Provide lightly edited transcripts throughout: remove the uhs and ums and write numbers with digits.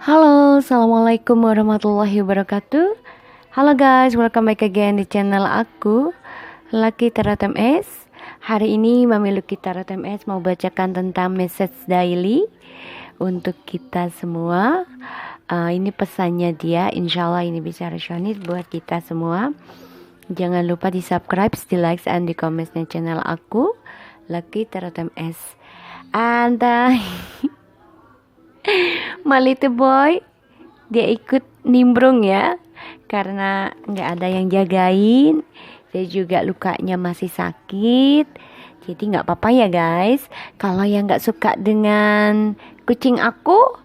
Halo, assalamualaikum warahmatullahi wabarakatuh. Halo guys, welcome back again di channel aku, Lucky Tarot MS. Hari ini Mami Lucky Tarot MS mau bacakan tentang message daily untuk kita semua. Ini pesannya dia, insya Allah ini bisa resonate buat kita semua. Jangan lupa di subscribe, di like, and di komennya channel aku, Lucky Tarot MS. And my little boy, dia ikut nimbrung ya, karena nggak ada yang jagain. Dia juga lukanya masih sakit, jadi nggak apa-apa ya guys. Kalau yang nggak suka dengan kucing aku,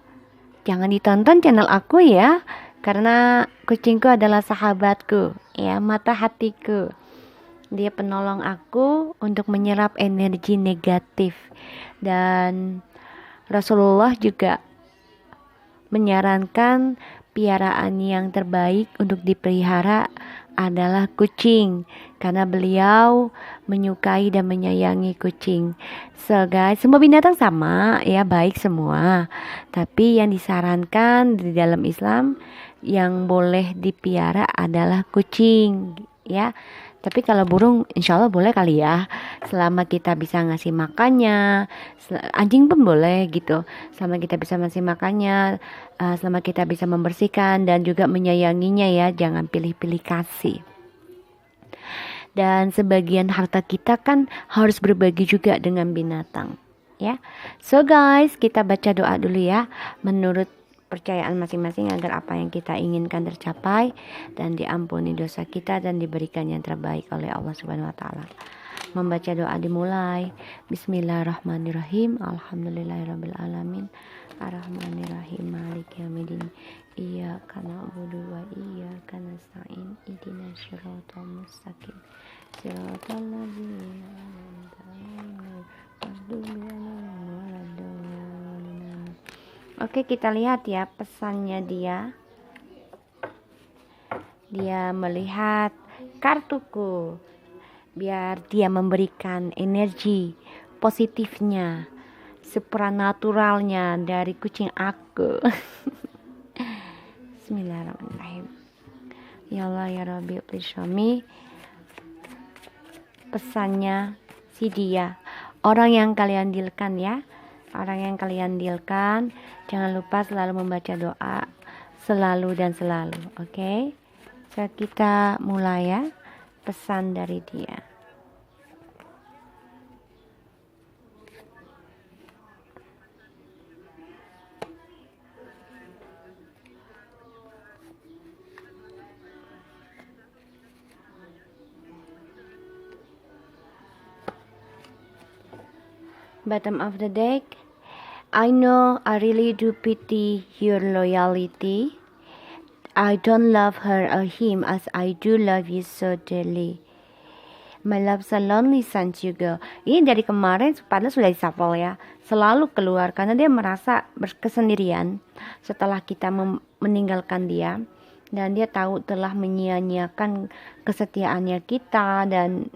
jangan ditonton channel aku ya, karena kucingku adalah sahabatku ya, mata hatiku. Dia penolong aku untuk menyerap energi negatif. Dan Rasulullah juga menyarankan piaraan yang terbaik untuk dipelihara adalah kucing, karena beliau menyukai dan menyayangi kucing. So guys, semua binatang sama ya, baik semua. Tapi yang disarankan di dalam Islam yang boleh dipiara adalah kucing ya. Tapi kalau burung insya Allah boleh kali ya, selama kita bisa ngasih makannya. Anjing pun boleh gitu, selama kita bisa ngasih makannya, selama kita bisa membersihkan dan juga menyayanginya ya. Jangan pilih-pilih kasih. Dan sebagian harta kita kan harus berbagi juga dengan binatang ya. So guys, kita baca doa dulu ya, menurut percayaan masing-masing, agar apa yang kita inginkan tercapai dan diampuni dosa kita dan diberikan yang terbaik oleh Allah Subhanahu wa taala. Membaca doa dimulai. Bismillahirrahmanirrahim. Alhamdulillahirabbil alamin. Arrahmanirrahim. Maliki yaumiddin. Iyyaka na'budu wa iyyaka nasta'in. Ihdinas siratal mustaqim. Siratal ladzina an'amta 'alaihim ghairil maghdubi 'alaihim. Oke, kita lihat ya pesannya dia. Dia melihat kartuku, biar dia memberikan energi positifnya, supranaturalnya dari kucing aku. Bismillahirrahmanirrahim. Ya Allah ya Rabbi, please show me. Pesannya si dia, orang yang kalian dealkan ya, orang yang kalian dealkan, jangan lupa selalu membaca doa selalu dan selalu. Oke? So, kita mulai ya pesan dari dia. Bottom of the deck. I know I really do pity your loyalty. I don't love her or him as I do love you so dearly. My love so lonely since you go. Ini dari kemarin padahal sudah disapel ya, selalu keluar karena dia merasa berkesendirian setelah kita meninggalkan dia. Dan dia tahu telah menyia-nyiakan kesetiaannya kita, dan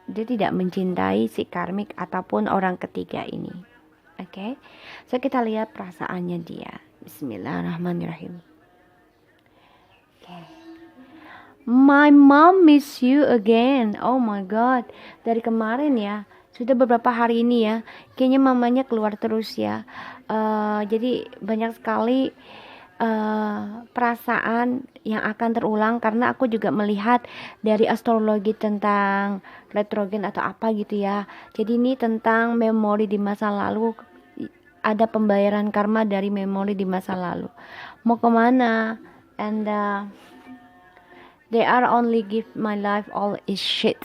dia tidak mencintai si karmik ataupun orang ketiga ini. Oke, so kita lihat perasaannya dia. Bismillahirrahmanirrahim. My mom miss you again. Oh my god, dari kemarin ya, sudah beberapa hari ini ya, kayaknya mamanya keluar terus ya. Jadi banyak sekali perasaan yang akan terulang, karena aku juga melihat dari astrologi tentang retrogen atau apa gitu ya. Jadi ini tentang memori di masa lalu, ada pembayaran karma dari memori di masa lalu. Mau kemana? And they are only give my life all is shit.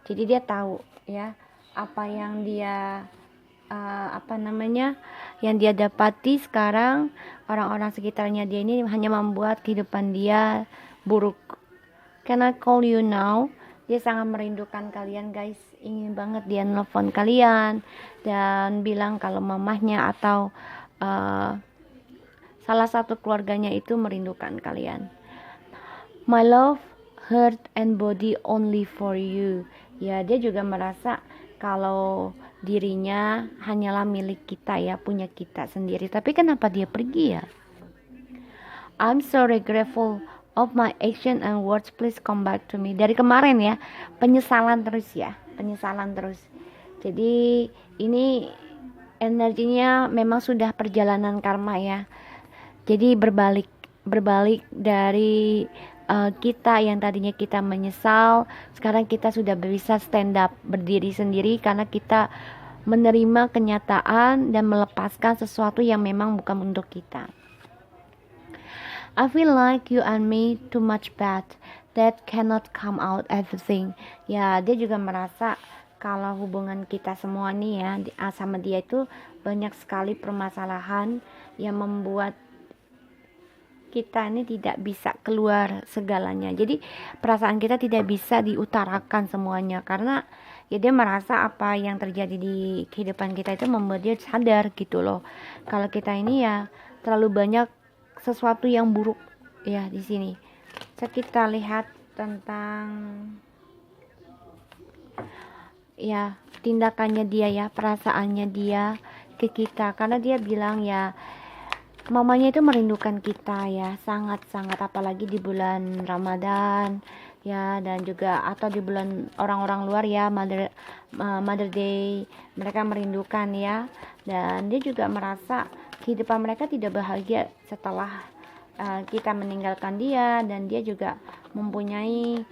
Jadi dia tahu ya apa yang dia yang dia dapati sekarang. Orang-orang sekitarnya dia ini hanya membuat kehidupan dia buruk. Can I call you now? Dia sangat merindukan kalian guys, ingin banget dia nelfon kalian dan bilang kalau mamahnya atau salah satu keluarganya itu merindukan kalian. My love, heart and body only for you. Ya, dia juga merasa kalau dirinya hanyalah milik kita ya, punya kita sendiri. Tapi kenapa dia pergi ya? I'm so regretful of my action and words, please come back to me. Dari kemarin ya, penyesalan terus ya, penyesalan terus. Jadi ini energinya memang sudah perjalanan karma ya. Jadi berbalik dari kita yang tadinya kita menyesal, sekarang kita sudah bisa stand up, berdiri sendiri karena kita menerima kenyataan dan melepaskan sesuatu yang memang bukan untuk kita. I feel like you and me too much bad that cannot come out everything. Ya, dia juga merasa kalau hubungan kita semua nih ya sama dia itu banyak sekali permasalahan yang membuat kita ini tidak bisa keluar segalanya. Jadi perasaan kita tidak bisa diutarakan semuanya karena ya dia merasa apa yang terjadi di kehidupan kita itu membuat dia sadar gitu loh. Kalau kita ini ya terlalu banyak sesuatu yang buruk ya di sini. Kita lihat tentang ya tindakannya dia ya, perasaannya dia ke kita, karena dia bilang ya mamanya itu merindukan kita ya, sangat-sangat, apalagi di bulan Ramadan ya, dan juga atau di bulan orang-orang luar ya, Mother Day, mereka merindukan ya. Dan dia juga merasa kehidupan mereka tidak bahagia setelah kita meninggalkan dia, dan dia juga mempunyai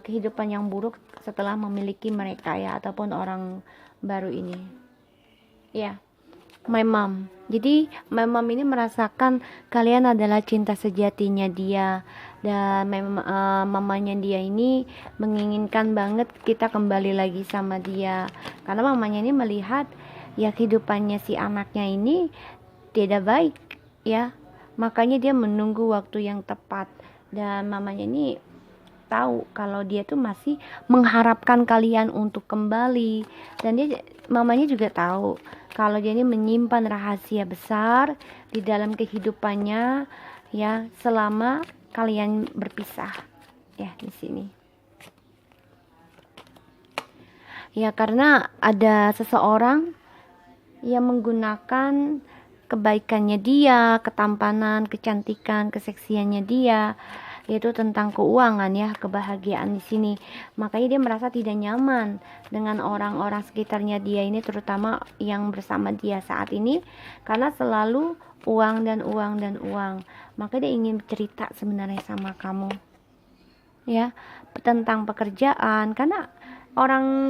kehidupan yang buruk setelah memiliki mereka ya, ataupun orang baru ini ya. My mom. Jadi my mom ini merasakan kalian adalah cinta sejatinya dia, dan mamanya dia ini menginginkan banget kita kembali lagi sama dia, karena mamanya ini melihat ya kehidupannya si anaknya ini tidak baik ya, makanya dia menunggu waktu yang tepat. Dan mamanya ini tahu kalau dia tuh masih mengharapkan kalian untuk kembali, dan mamanya juga tahu kalau dia ini menyimpan rahasia besar di dalam kehidupannya ya selama kalian berpisah ya di sini. Ya karena ada seseorang yang menggunakan kebaikannya dia, ketampanan, kecantikan, keseksiannya dia, yaitu tentang keuangan ya, kebahagiaan di sini. Makanya dia merasa tidak nyaman dengan orang-orang sekitarnya dia ini, terutama yang bersama dia saat ini, karena selalu uang dan uang dan uang. Maka dia ingin cerita sebenarnya sama kamu ya tentang pekerjaan, karena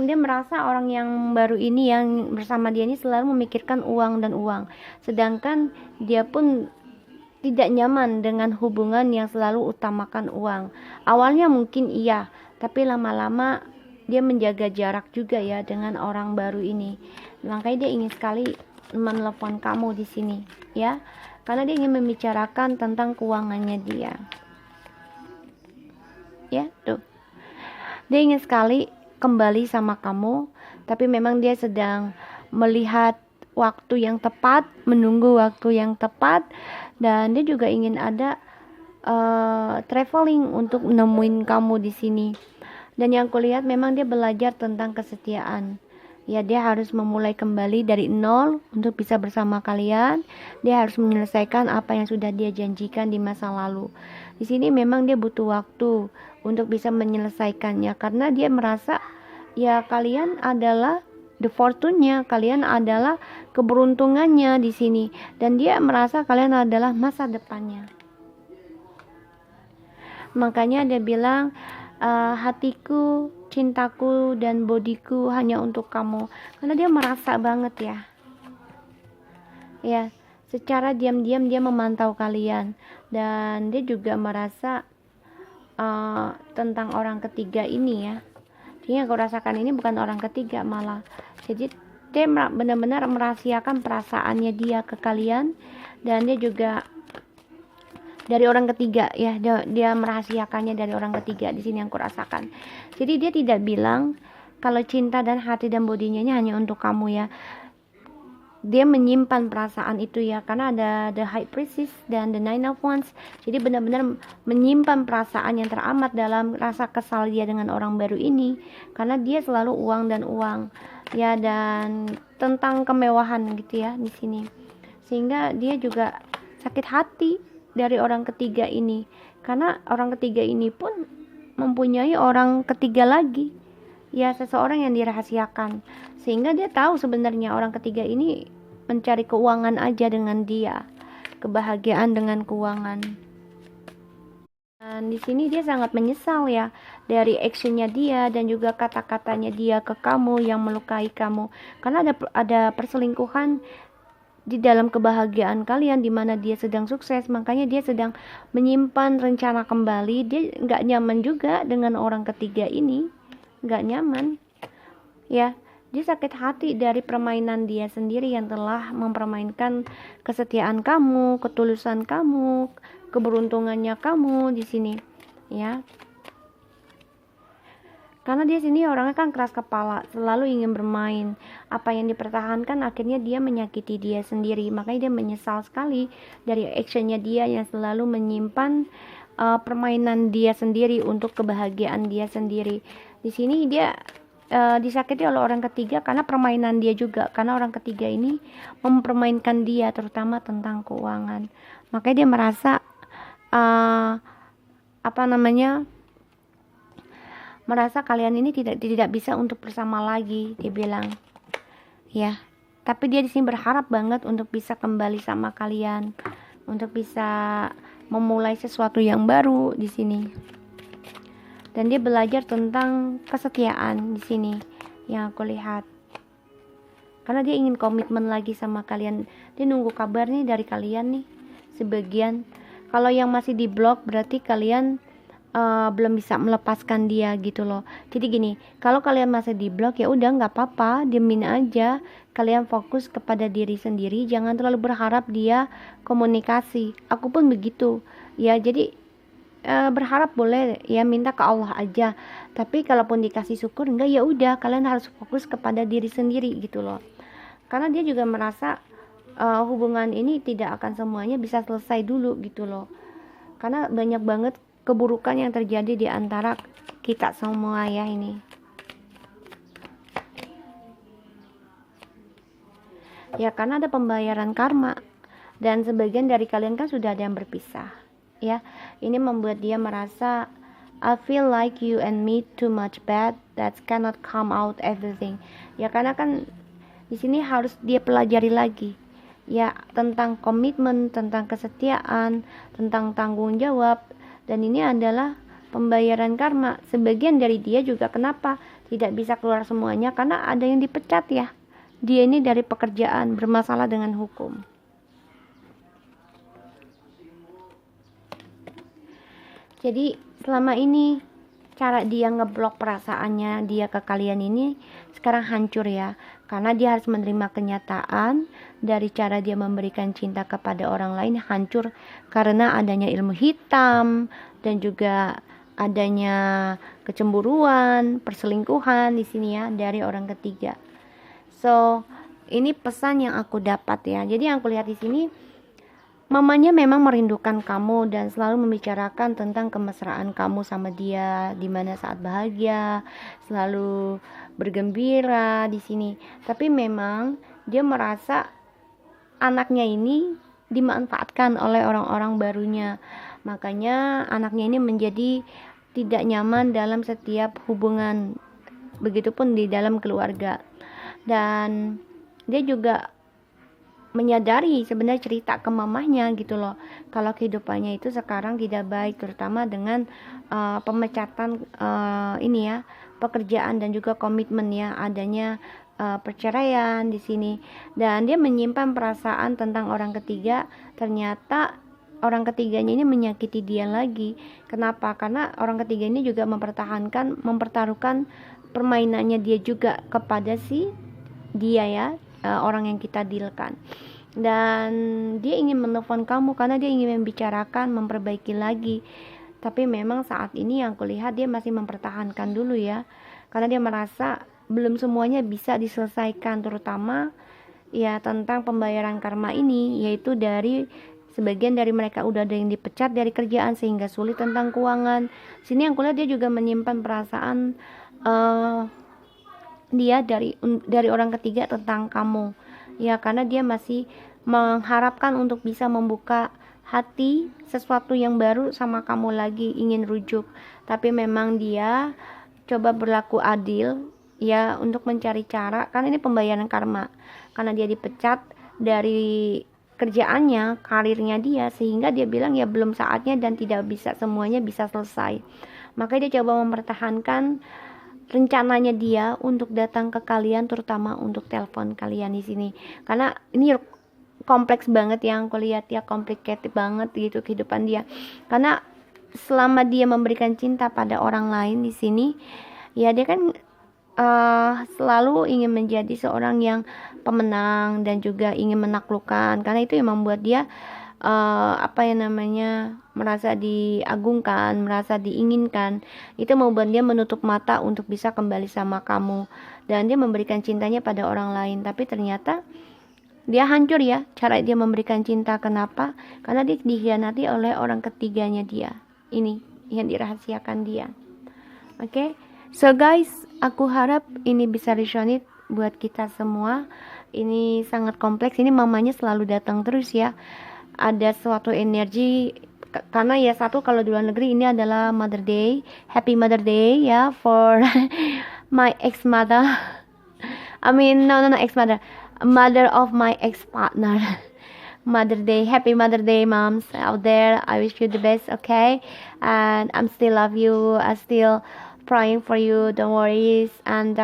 dia merasa orang yang baru ini yang bersama dia ini selalu memikirkan uang dan uang, sedangkan dia pun tidak nyaman dengan hubungan yang selalu utamakan uang. Awalnya mungkin iya, tapi lama-lama dia menjaga jarak juga ya dengan orang baru ini. Makanya dia ingin sekali menelepon kamu di sini ya, karena dia ingin membicarakan tentang keuangannya dia. Ya, tuh. Dia ingin sekali kembali sama kamu, tapi memang dia sedang melihat waktu yang tepat, menunggu waktu yang tepat, dan dia juga ingin ada traveling untuk nemuin kamu di sini. Dan yang kulihat memang dia belajar tentang kesetiaan. Ya, dia harus memulai kembali dari nol untuk bisa bersama kalian. Dia harus menyelesaikan apa yang sudah dia janjikan di masa lalu. Di sini memang dia butuh waktu untuk bisa menyelesaikannya, karena dia merasa ya kalian adalah the fortune-nya, kalian adalah keberuntungannya di sini, dan dia merasa kalian adalah masa depannya. Makanya dia bilang hatiku, cintaku, dan bodiku hanya untuk kamu, karena dia merasa banget ya. Ya, secara diam-diam dia memantau kalian, dan dia juga merasa tentang orang ketiga ini ya. Jadi yang aku rasakan ini bukan orang ketiga malah. Jadi dia benar-benar merahasiakan perasaannya dia ke kalian, dan dia juga dari orang ketiga ya, dia merahasiakannya dari orang ketiga di sini yang aku rasakan. Jadi dia tidak bilang kalau cinta dan hati dan bodinya ini hanya untuk kamu ya. Dia menyimpan perasaan itu ya, karena ada the High Priestess dan the Nine of Wands. Jadi benar-benar menyimpan perasaan yang teramat dalam, rasa kesal dia dengan orang baru ini, karena dia selalu uang dan uang ya, dan tentang kemewahan gitu ya di sini, sehingga dia juga sakit hati dari orang ketiga ini, karena orang ketiga ini pun mempunyai orang ketiga lagi, ya, seseorang yang dirahasiakan, sehingga dia tahu sebenarnya orang ketiga ini mencari keuangan aja dengan dia, kebahagiaan dengan keuangan. Dan di sini dia sangat menyesal ya dari actionnya dia dan juga kata-katanya dia ke kamu yang melukai kamu, karena ada perselingkuhan di dalam kebahagiaan kalian, di mana dia sedang sukses, makanya dia sedang menyimpan rencana kembali. Dia nggak nyaman juga dengan orang ketiga ini, nggak nyaman ya. Dia sakit hati dari permainan dia sendiri yang telah mempermainkan kesetiaan kamu, ketulusan kamu, keberuntungannya kamu di sini ya. Karena dia sini orangnya kan keras kepala, selalu ingin bermain. Apa yang dipertahankan akhirnya dia menyakiti dia sendiri. Makanya dia menyesal sekali dari actionnya dia yang selalu menyimpan permainan dia sendiri untuk kebahagiaan dia sendiri. Di sini dia disakiti oleh orang ketiga karena permainan dia juga. Karena orang ketiga ini mempermainkan dia, terutama tentang keuangan. Makanya dia merasa merasa kalian ini tidak bisa untuk bersama lagi, dia bilang ya. Tapi dia di sini berharap banget untuk bisa kembali sama kalian, untuk bisa memulai sesuatu yang baru di sini. Dan dia belajar tentang kesetiaan di sini yang aku lihat, karena dia ingin komitmen lagi sama kalian. Dia nunggu kabar nih dari kalian nih sebagian. Kalau yang masih di blok berarti kalian belum bisa melepaskan dia gitu loh. Jadi gini, kalau kalian masih di blok ya udah nggak apa-apa, diemin aja. Kalian fokus kepada diri sendiri, jangan terlalu berharap dia komunikasi. Aku pun begitu ya. Jadi berharap boleh ya, minta ke Allah aja. Tapi kalaupun dikasih syukur enggak, ya udah kalian harus fokus kepada diri sendiri gitu loh. Karena dia juga merasa hubungan ini tidak akan semuanya bisa selesai dulu gitu loh. Karena banyak banget keburukan yang terjadi di antara kita semua ya ini. Ya, karena ada pembayaran karma dan sebagian dari kalian kan sudah ada yang berpisah. Ya, ini membuat dia merasa I feel like you and me too much bad that cannot come out everything. Ya, karena kan di sini harus dia pelajari lagi ya tentang komitmen, tentang kesetiaan, tentang tanggung jawab. Dan ini adalah pembayaran karma. Sebagian dari dia juga kenapa tidak bisa keluar semuanya, karena ada yang dipecat ya. Dia ini dari pekerjaan, bermasalah dengan hukum. Jadi selama ini cara dia ngeblok perasaannya dia ke kalian ini sekarang hancur ya, karena dia harus menerima kenyataan dari cara dia memberikan cinta kepada orang lain hancur karena adanya ilmu hitam dan juga adanya kecemburuan, perselingkuhan di sini ya dari orang ketiga. So, ini pesan yang aku dapat ya. Jadi yang aku lihat di sini, mamanya memang merindukan kamu dan selalu membicarakan tentang kemesraan kamu sama dia, dimana saat bahagia, selalu bergembira di sini. Tapi memang dia merasa anaknya ini dimanfaatkan oleh orang-orang barunya. Makanya anaknya ini menjadi tidak nyaman dalam setiap hubungan. Begitupun di dalam keluarga. Dan dia juga menyadari sebenarnya cerita ke mamahnya gitu loh, kalau kehidupannya itu sekarang tidak baik, terutama dengan pemecatan ini ya, pekerjaan dan juga komitmen ya, adanya perceraian di sini. Dan dia menyimpan perasaan tentang orang ketiga, ternyata orang ketiganya ini menyakiti dia lagi. Kenapa? Karena orang ketiga ini juga mempertaruhkan permainannya dia juga kepada si dia ya, orang yang kita dealkan. Dan dia ingin menelpon kamu karena dia ingin membicarakan, memperbaiki lagi. Tapi memang saat ini yang kulihat dia masih mempertahankan dulu ya, karena dia merasa belum semuanya bisa diselesaikan, terutama ya tentang pembayaran karma ini, yaitu dari sebagian dari mereka udah ada yang dipecat dari kerjaan sehingga sulit tentang keuangan. Sini yang kulihat dia juga menyimpan perasaan dia dari orang ketiga tentang kamu ya, karena dia masih mengharapkan untuk bisa membuka hati sesuatu yang baru sama kamu lagi, ingin rujuk. Tapi memang dia coba berlaku adil ya untuk mencari cara, karena ini pembayaran karma. Karena dia dipecat dari kerjaannya, karirnya dia, sehingga dia bilang ya belum saatnya dan tidak bisa semuanya bisa selesai. Makanya dia coba mempertahankan rencananya dia untuk datang ke kalian, terutama untuk telepon kalian di sini. Karena ini kompleks banget yang aku lihat ya, complicated banget gitu kehidupan dia. Karena selama dia memberikan cinta pada orang lain di sini, ya dia kan selalu ingin menjadi seorang yang pemenang dan juga ingin menaklukkan. Karena itu yang membuat dia merasa diagungkan, merasa diinginkan. Itu membuat dia menutup mata untuk bisa kembali sama kamu, dan dia memberikan cintanya pada orang lain. Tapi ternyata dia hancur ya cara dia memberikan cinta. Kenapa? Karena dia dikhianati oleh orang ketiganya dia. Ini yang dirahasiakan dia. Oke? So guys, aku harap ini bisa resonate buat kita semua. Ini sangat kompleks. Ini mamanya selalu datang terus ya. Ada suatu energi, karena ya satu, kalau di luar negeri ini adalah Mother Day, Happy Mother Day ya for my ex mother. No ex mother, mother of my ex partner. Mother Day, Happy Mother Day, moms out there. I wish you the best, okay? And I'm still love you. I still praying for you. Don't worry. And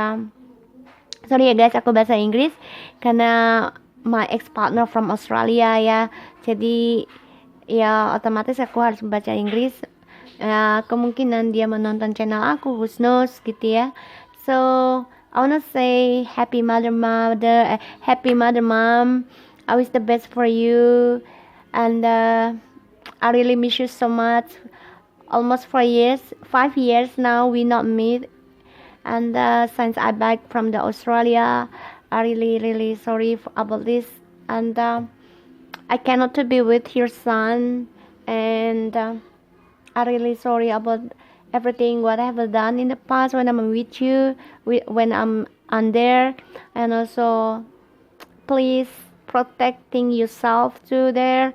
sorry ya guys, aku bahasa Inggris karena my ex partner from Australia ya. Jadi ya otomatis aku harus membaca Inggris. Kemungkinan dia menonton channel aku, who knows gitu ya. So I wanna say happy mother mom. I wish the best for you, and I really miss you so much. Almost 5 years now we not meet, and since I back from the Australia, I really sorry about this, and I cannot to be with your son, and I really sorry about everything what I have done in the past when I'm with you, when I'm there, and also please protecting yourself too there,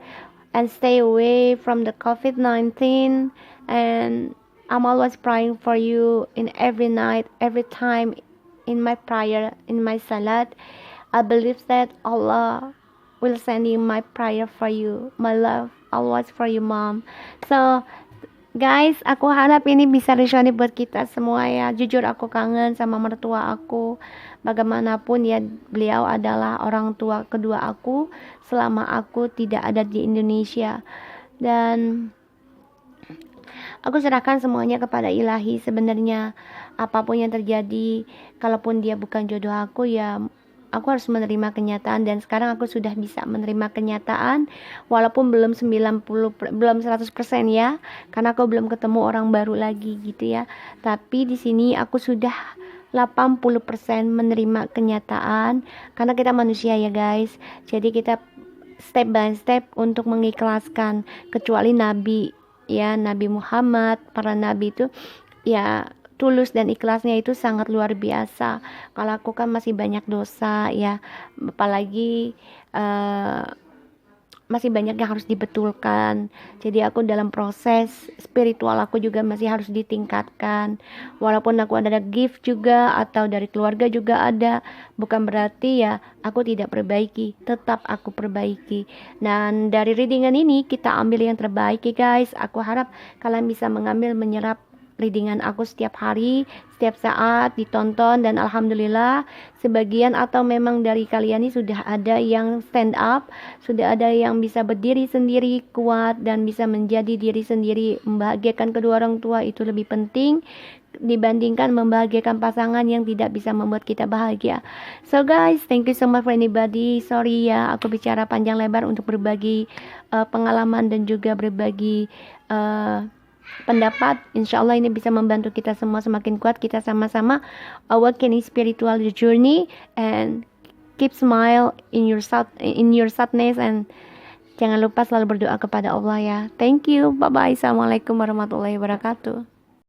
and stay away from the COVID-19. And I'm always praying for you in every night, every time in my prayer, in my salat. I believe that Allah will send you my prayer for you, my love always for you, mom. So guys, aku harap ini bisa resonate buat kita semua ya. Jujur aku kangen sama mertua aku. Bagaimanapun ya, beliau adalah orang tua kedua aku selama aku tidak ada di Indonesia. Dan aku serahkan semuanya kepada ilahi. Sebenarnya apapun yang terjadi, kalaupun dia bukan jodoh aku, ya aku harus menerima kenyataan. Dan sekarang aku sudah bisa menerima kenyataan, walaupun belum 100% ya, karena aku belum ketemu orang baru lagi gitu ya. Tapi di sini aku sudah 80% menerima kenyataan, karena kita manusia ya guys. Jadi kita step by step untuk mengikhlaskan. Kecuali Nabi ya, Nabi Muhammad, para Nabi itu ya tulus dan ikhlasnya itu sangat luar biasa. Kalau aku kan masih banyak dosa ya, apalagi masih banyak yang harus dibetulkan. Jadi aku dalam proses spiritual aku juga masih harus ditingkatkan. Walaupun aku ada gift juga atau dari keluarga juga ada, bukan berarti ya aku tidak perbaiki, tetap aku perbaiki. Dan dari readingan ini kita ambil yang terbaik ya guys. Aku harap kalian bisa mengambil, menyerap readingan aku setiap hari, setiap saat ditonton. Dan alhamdulillah sebagian atau memang dari kalian ini sudah ada yang stand up, sudah ada yang bisa berdiri sendiri kuat dan bisa menjadi diri sendiri. Membahagiakan kedua orang tua itu lebih penting dibandingkan membahagiakan pasangan yang tidak bisa membuat kita bahagia. So guys, thank you so much for anybody. Sorry ya aku bicara panjang lebar untuk berbagi pengalaman dan juga berbagi pendapat. Insya Allah ini bisa membantu kita semua semakin kuat. Kita sama-sama awaken spiritual journey and keep smile in your sadness, and jangan lupa selalu berdoa kepada Allah ya. Thank you, bye bye. Assalamualaikum warahmatullahi wabarakatuh.